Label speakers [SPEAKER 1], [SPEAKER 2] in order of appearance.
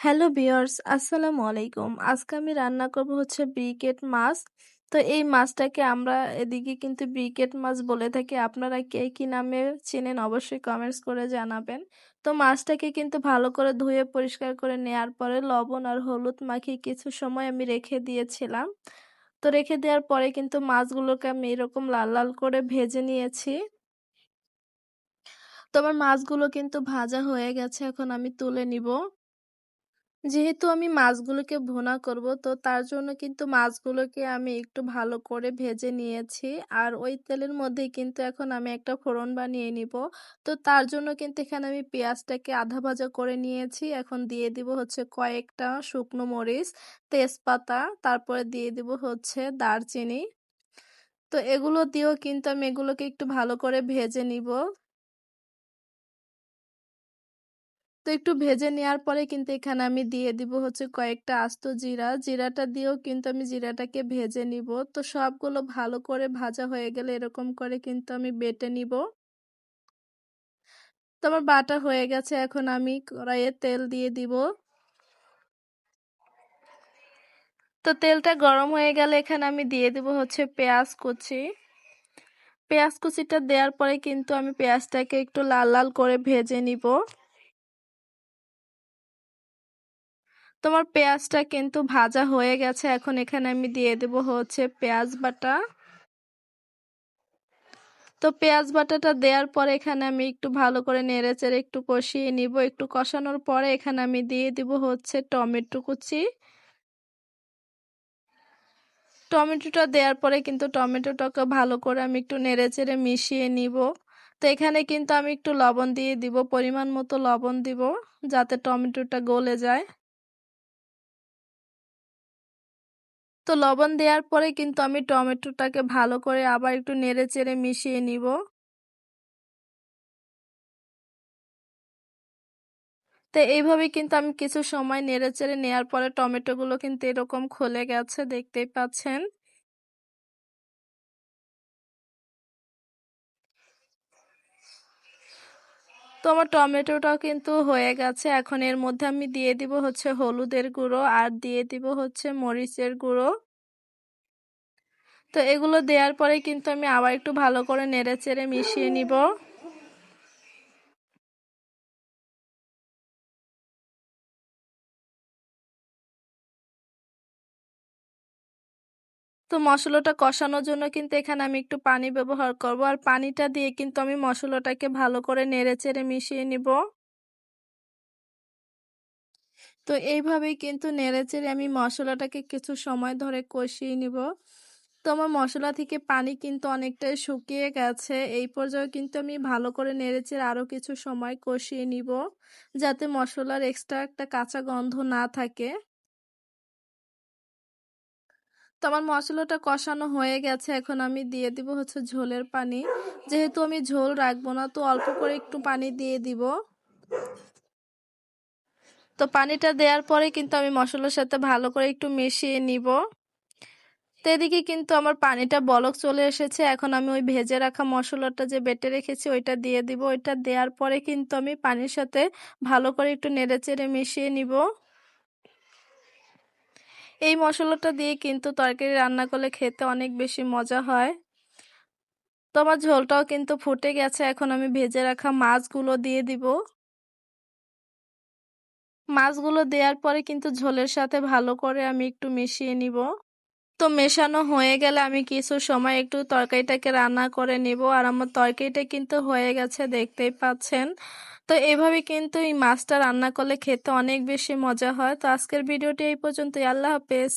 [SPEAKER 1] Hello viewers, আসসালামু আলাইকুম। আজকে আমি রান্না করব হচ্ছে ব্রিকেট মাছ। তো এই মাছটাকে আমরা এদিকে কিন্তু ব্রিকেট মাছ বলে থাকি। আপনারা কে কি নামে চেনেন অবশ্যই কমেন্টস করে জানাবেন। তো মাছটাকে কিন্তু ভালো করে ধুয়ে পরিষ্কার করে নেয়ার পরে লবণ আর হলুদ মাখিয়ে কিছু সময় আমি রেখে দিয়েছিলাম। তো রেখে দেওয়ার পরে কিন্তু মাছগুলোকে আমি এরকম লাল লাল করে ভেজে নিয়েছি। তো আমার মাছগুলো কিন্তু ভাজা হয়ে গেছে, এখন আমি তুলে নিব। যেহেতু আমি মাছগুলোকে ভুনা করব, তো তার জন্য কিন্তু মাছগুলোকে আমি একটু ভালো করে ভেজে নিয়েছি। আর ওই তেলের মধ্যেই কিন্তু এখন আমি একটা ফোড়ন বানিয়ে নিব। তো তার জন্য কিন্তু এখানে আমি পেঁয়াজটাকে আধা ভাজা করে নিয়েছি। এখন দিয়ে দিব হচ্ছে কয়েকটা শুকনো মরিচ, তেজপাতা, তারপরে দিয়ে দিব হচ্ছে দারচিনি। তো এগুলো দিয়েও কিন্তু আমি এগুলোকে একটু ভালো করে ভেজে নিব। তো একটু ভেজে নেওয়ার পরে কিন্তু এখানে আমি দিয়ে দিব হচ্ছে কয়েকটা আস্ত জিরা। জিরাটা দিয়েও কিন্তু আমি জিরাটাকে ভেজে নিব। তো সবগুলো ভালো করে ভাজা হয়ে গেলে এরকম করে কিন্তু আমি বেটে নিব। তো আমার বাটা হয়ে গেছে, এখন আমি কড়াইয়ে তেল দিয়ে দিব। তো তেলটা গরম হয়ে গেলে এখানে আমি দিয়ে দিব হচ্ছে পেঁয়াজ কুচি। পেঁয়াজ কুচিটা দেওয়ার পরে কিন্তু আমি পেঁয়াজটাকে একটু লাল লাল করে ভেজে নিব। তোমার পেঁয়াজটা কিন্তু ভাজা হয়ে গেছে, এখন এখানে আমি দিয়ে দেব হচ্ছে পেঁয়াজ বাটা। তো পেঁয়াজ বাটাটা দেওয়ার পরে এখানে আমি একটু ভালো করে নেড়েচেড়ে একটু কষিয়ে নিব। একটু কষানোর পরে এখানে আমি দিয়ে দিব হচ্ছে টমেটো কুচি। টমেটোটা দেওয়ার পরে কিন্তু টমেটোটাকে ভালো করে আমি একটু নেড়েচেড়ে মিশিয়ে নিব। তো এখানে কিন্তু আমি একটু লবণ দিয়ে দিব, পরিমাণ মতো লবণ দিব যাতে টমেটোটা গলে যায়। তো লবণ দেওয়ার পরে কিন্তু আমি টমেটোটাকে ভালো করে আবার একটু নেড়েচেড়ে মিশিয়ে নিব। তো এইভাবে কিন্তু আমি কিছু সময় নেড়েচেড়ে নেয়ার পরে টমেটোগুলো কিন্তু এরকম খলে গেছে, দেখতেই পাচ্ছেন। তো আমার টমেটোটাও কিন্তু হয়ে গেছে, এখন এর মধ্যে আমি দিয়ে দিব হচ্ছে হলুদের গুঁড়ো আর দিয়ে দিব হচ্ছে মরিচের গুঁড়ো। তো এগুলো দেওয়ার পরে কিন্তু আমি আবার একটু ভালো করে নেড়েচেড়ে মিশিয়ে নিব। তো মশলাটা কষানোর জন্য কিন্তু এখানে আমি একটু পানি ব্যবহার করব, আর পানিটা দিয়ে কিন্তু আমি মশলাটাকে ভালো করে নেড়েচেড়ে মিশিয়ে নিব। তো এইভাবেই কিন্তু নেড়েচেড়ে আমি মশলাটাকে কিছু সময় ধরে কষিয়ে নিব। তো আমার মশলা থেকে পানি কিন্তু অনেকটাই শুকিয়ে গেছে। এই পর্যায়ে কিন্তু আমি ভালো করে নেড়েচেড়ে আরো কিছু সময় কষিয়ে নিব, যাতে মশলার এক্সট্রা একটা কাঁচা গন্ধ না থাকে। তো আমার মশলাটা কষানো হয়ে গেছে, এখন আমি দিয়ে দিব হচ্ছে ঝোলের পানি। যেহেতু আমি ঝোল রাখবো না, তো অল্প করে একটু পানি দিয়ে দিব। তো পানিটা দেওয়ার পরে কিন্তু আমি মশলার সাথে ভালো করে একটু মিশিয়ে নিব। তো এদিকে কিন্তু আমার পানিটা বলক চলে এসেছে, এখন আমি ওই ভেজে রাখা মশলাটা যে বেটে রেখেছি ওইটা দিয়ে দিব। ওইটা দেওয়ার পরে কিন্তু আমি পানির সাথে ভালো করে একটু নেড়েচেড়ে মিশিয়ে নিব। এই মশলাটা দিয়ে কিন্তু তরকারি রান্না করলে খেতে অনেক বেশি মজা হয়। তো আমার ঝোলটাও কিন্তু ফুটে গেছে, এখন আমি ভেজে রাখা মাছগুলো দিয়ে দিব। মাছগুলো দেওয়ার পরে কিন্তু ঝোলের সাথে ভালো করে আমি একটু মিশিয়ে নিব। তো মেশানো হয়ে গেলে আমি কিছু সময় একটু তরকারিটাকে রান্না করে নিব। আর আমার তরকারিটা কিন্তু হয়ে গেছে, দেখতেই পাচ্ছেন। তো এভাবে কিন্তু এই মাছটা রান্না করলে খেতে অনেক বেশি মজা হয়। তো আজকের ভিডিওটি এই পর্যন্তই। আল্লাহ হাফেজ।